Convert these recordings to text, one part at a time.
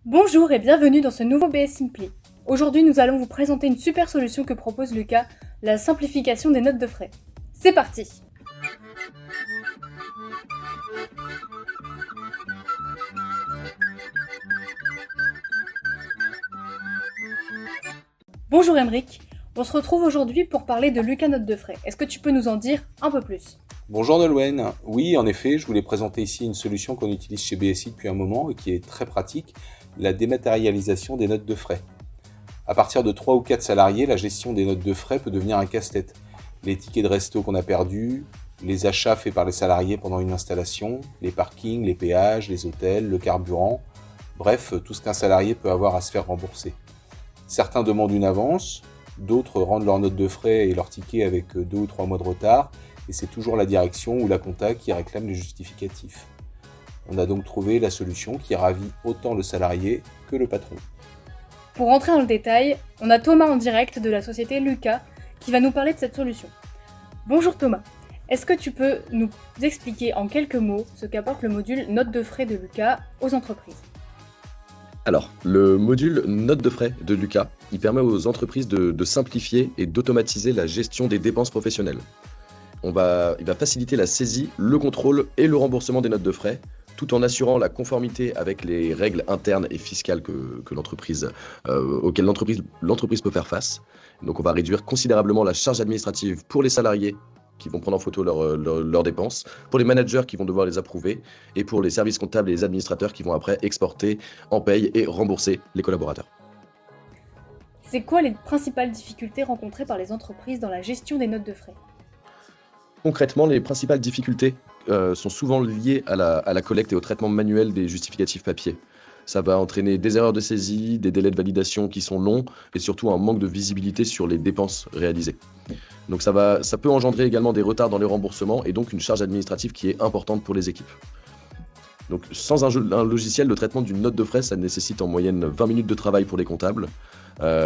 Bonjour et bienvenue dans ce nouveau BS Simply. Aujourd'hui, nous allons vous présenter une super solution que propose Lucas, la simplification des notes de frais. C'est parti! Bonjour Emeric, on se retrouve aujourd'hui pour parler de Lucas Notes de frais. Est-ce que tu peux nous en dire un peu plus? Bonjour Nolwenn. Oui, en effet, je voulais présenter ici une solution qu'on utilise chez BSI depuis un moment et qui est très pratique, la dématérialisation des notes de frais. À partir de 3 ou 4 salariés, la gestion des notes de frais peut devenir un casse-tête. Les tickets de resto qu'on a perdus, les achats faits par les salariés pendant une installation, les parkings, les péages, les hôtels, le carburant, bref, tout ce qu'un salarié peut avoir à se faire rembourser. Certains demandent une avance, d'autres rendent leurs notes de frais et leurs tickets avec 2 ou 3 mois de retard, et c'est toujours la direction ou la compta qui réclame les justificatifs. On a donc trouvé la solution qui ravit autant le salarié que le patron. Pour rentrer dans le détail, on a Thomas en direct de la société Lucas qui va nous parler de cette solution. Bonjour Thomas, est-ce que tu peux nous expliquer en quelques mots ce qu'apporte le module notes de frais de Lucas aux entreprises? Alors, le module notes de frais de Lucas, il permet aux entreprises de simplifier et d'automatiser la gestion des dépenses professionnelles. Il va faciliter la saisie, le contrôle et le remboursement des notes de frais, tout en assurant la conformité avec les règles internes et fiscales auxquelles l'entreprise peut faire face. Donc on va réduire considérablement la charge administrative pour les salariés qui vont prendre en photo leurs dépenses, pour les managers qui vont devoir les approuver, et pour les services comptables et les administrateurs qui vont après exporter, en paye et rembourser les collaborateurs. C'est quoi les principales difficultés rencontrées par les entreprises dans la gestion des notes de frais? Concrètement, les principales difficultés sont souvent liées à la collecte et au traitement manuel des justificatifs papier. Ça va entraîner des erreurs de saisie, des délais de validation qui sont longs et surtout un manque de visibilité sur les dépenses réalisées. Donc ça peut engendrer également des retards dans les remboursements et donc une charge administrative qui est importante pour les équipes. Donc sans un logiciel de traitement d'une note de frais, ça nécessite en moyenne 20 minutes de travail pour les comptables.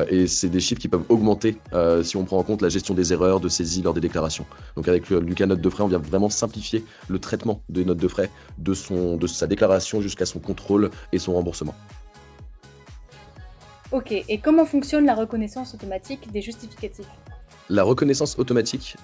Et c'est des chiffres qui peuvent augmenter si on prend en compte la gestion des erreurs de saisie lors des déclarations. Donc avec le Lucas Notes de frais, on vient vraiment simplifier le traitement des notes de frais de sa déclaration jusqu'à son contrôle et son remboursement. Ok, et comment fonctionne la reconnaissance automatique des justificatifs? La reconnaissance automatique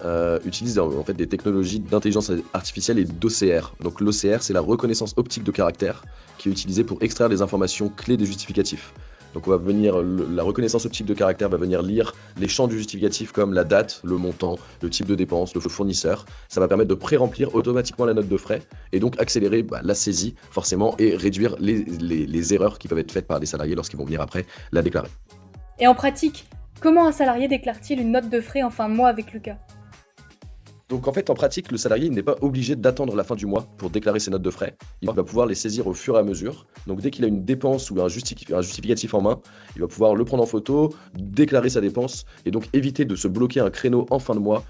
utilise en fait des technologies d'intelligence artificielle et d'OCR. Donc l'OCR, c'est la reconnaissance optique de caractère qui est utilisée pour extraire les informations clés des justificatifs. Donc la reconnaissance optique de caractère va venir lire les champs du justificatif comme la date, le montant, le type de dépense, le fournisseur. Ça va permettre de pré-remplir automatiquement la note de frais et donc accélérer la saisie forcément et réduire les erreurs qui peuvent être faites par les salariés lorsqu'ils vont venir après la déclarer. Et en pratique, comment un salarié déclare-t-il une note de frais en fin de mois avec Lucas? Donc en fait, en pratique, le salarié n'est pas obligé d'attendre la fin du mois pour déclarer ses notes de frais. Il va pouvoir les saisir au fur et à mesure. Donc dès qu'il a une dépense ou un justificatif en main, il va pouvoir le prendre en photo, déclarer sa dépense et donc éviter de se bloquer un créneau en fin de mois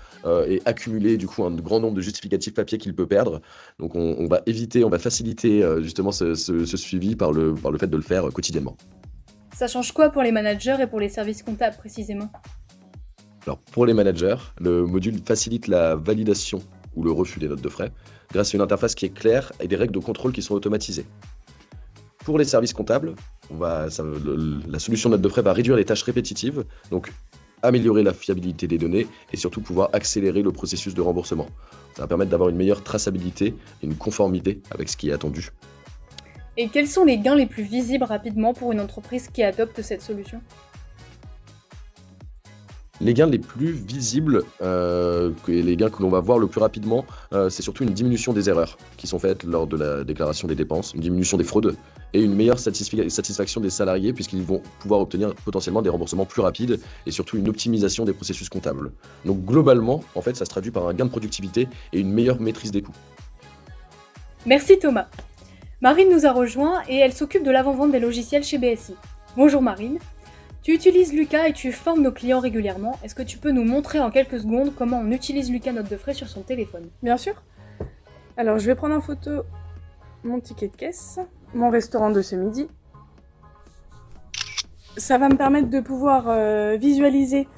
et accumuler du coup un grand nombre de justificatifs papier qu'il peut perdre. Donc on va faciliter justement ce suivi par le fait de le faire quotidiennement. Ça change quoi pour les managers et pour les services comptables précisément? Alors pour les managers, le module facilite la validation ou le refus des notes de frais grâce à une interface qui est claire et des règles de contrôle qui sont automatisées. Pour les services comptables, la solution notes de frais va réduire les tâches répétitives, donc améliorer la fiabilité des données et surtout pouvoir accélérer le processus de remboursement. Ça va permettre d'avoir une meilleure traçabilité et une conformité avec ce qui est attendu. Et quels sont les gains les plus visibles rapidement pour une entreprise qui adopte cette solution? Les gains les plus visibles, les gains que l'on va voir le plus rapidement, c'est surtout une diminution des erreurs qui sont faites lors de la déclaration des dépenses, une diminution des fraudes et une meilleure satisfaction des salariés puisqu'ils vont pouvoir obtenir potentiellement des remboursements plus rapides et surtout une optimisation des processus comptables. Donc globalement, en fait, ça se traduit par un gain de productivité et une meilleure maîtrise des coûts. Merci Thomas. Marine nous a rejoint et elle s'occupe de l'avant-vente des logiciels chez BSI. Bonjour Marine. Tu utilises Lucas et tu formes nos clients régulièrement. Est-ce que tu peux nous montrer en quelques secondes comment on utilise Lucas Notes de frais sur son téléphone? Bien sûr. Alors, je vais prendre en photo mon ticket de caisse, mon restaurant de ce midi. Ça va me permettre de pouvoir visualiser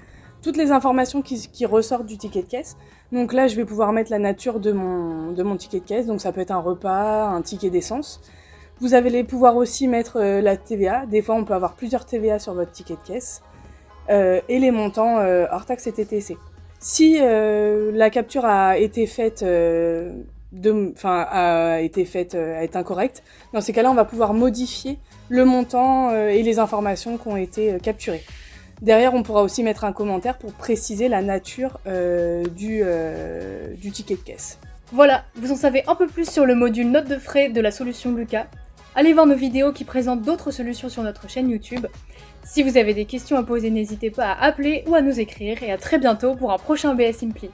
toutes les informations qui ressortent du ticket de caisse. Donc là, je vais pouvoir mettre la nature de mon ticket de caisse. Donc ça peut être un repas, un ticket d'essence. Vous allez pouvoir aussi mettre la TVA. Des fois, on peut avoir plusieurs TVA sur votre ticket de caisse. Et les montants hors taxe et TTC. Si la capture a été faite, est incorrecte, dans ces cas-là, on va pouvoir modifier le montant et les informations qui ont été capturées. Derrière, on pourra aussi mettre un commentaire pour préciser la nature du ticket de caisse. Voilà, vous en savez un peu plus sur le module notes de frais de la solution Lucas. Allez voir nos vidéos qui présentent d'autres solutions sur notre chaîne YouTube. Si vous avez des questions à poser, n'hésitez pas à appeler ou à nous écrire et à très bientôt pour un prochain BS Simply.